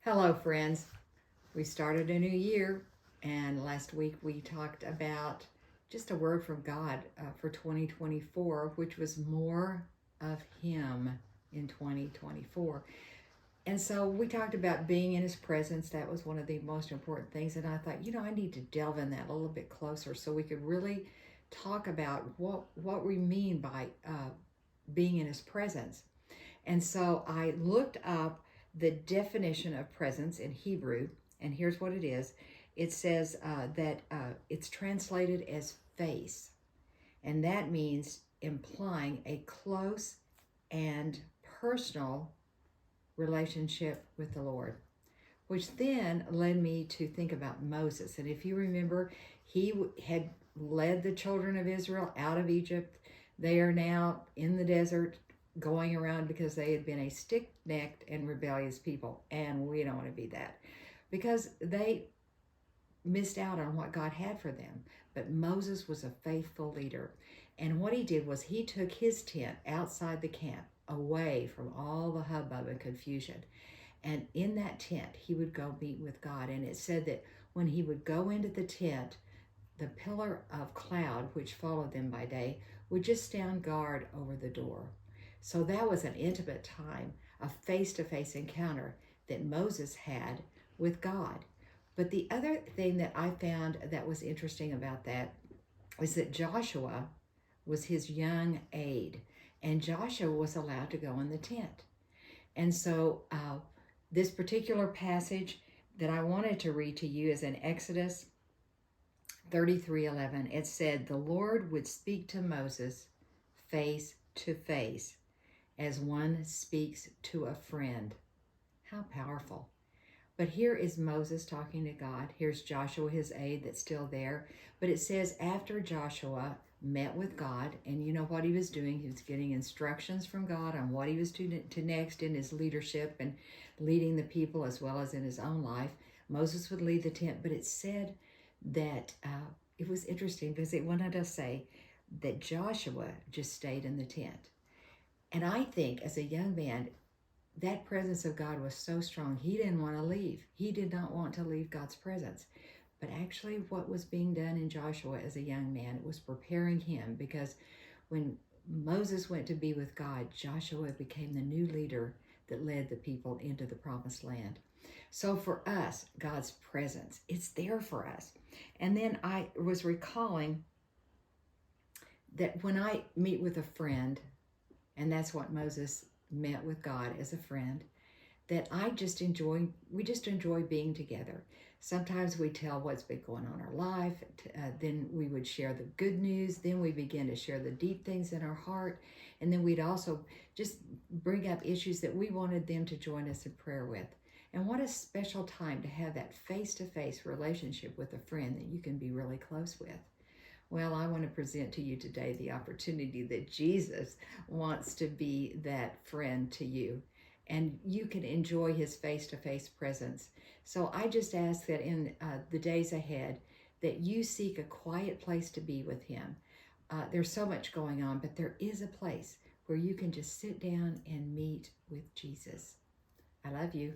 Hello, friends. We started a new year, and last week we talked about just a word from God for 2024, which was more of Him in 2024. And so we talked about being in His presence. That was one of the most important things. And I thought, I need to delve in that a little bit closer so we could really talk about what we mean by being in His presence. And so I looked up the definition of presence in Hebrew, and here's what it is. It says that it's translated as face, and that means implying a close and personal relationship with the Lord, which then led me to think about Moses. And if you remember, he had led the children of Israel out of Egypt. They are now in the desert going around because they had been a stiff-necked and rebellious people, and we don't want to be that because they missed out on what God had for them. But Moses was a faithful leader, and what he did was he took his tent outside the camp, away from all the hubbub and confusion, and in that tent he would go meet with God. And it said that when he would go into the tent, the pillar of cloud which followed them by day would just stand guard over the door. So that was an intimate time, a face-to-face encounter that Moses had with God. But the other thing that I found that was interesting about that is that Joshua was his young aide, and Joshua was allowed to go in the tent. And so this particular passage that I wanted to read to you is in Exodus 33:11. It said, "The Lord would speak to Moses face to face, as one speaks to a friend." How powerful. But here is Moses talking to God. Here's Joshua, his aide, that's still there. But it says after Joshua met with God, and you know what he was doing? He was getting instructions from God on what he was to next in his leadership and leading the people as well as in his own life. Moses would lead the tent, but it said that it was interesting because it wanted to say that Joshua just stayed in the tent. And I think as a young man, that presence of God was so strong, he didn't want to leave. He did not want to leave God's presence. But actually what was being done in Joshua as a young man, it was preparing him, because when Moses went to be with God, Joshua became the new leader that led the people into the promised land. So for us, God's presence, it's there for us. And then I was recalling that when I meet with a friend, and that's what Moses met with God as a friend, that we just enjoy being together. Sometimes we tell what's been going on in our life, then we would share the good news, then we begin to share the deep things in our heart, and then we'd also just bring up issues that we wanted them to join us in prayer with. And what a special time to have that face-to-face relationship with a friend that you can be really close with. Well, I want to present to you today the opportunity that Jesus wants to be that friend to you, and you can enjoy his face-to-face presence. So I just ask that in the days ahead that you seek a quiet place to be with him. There's so much going on, but there is a place where you can just sit down and meet with Jesus. I love you.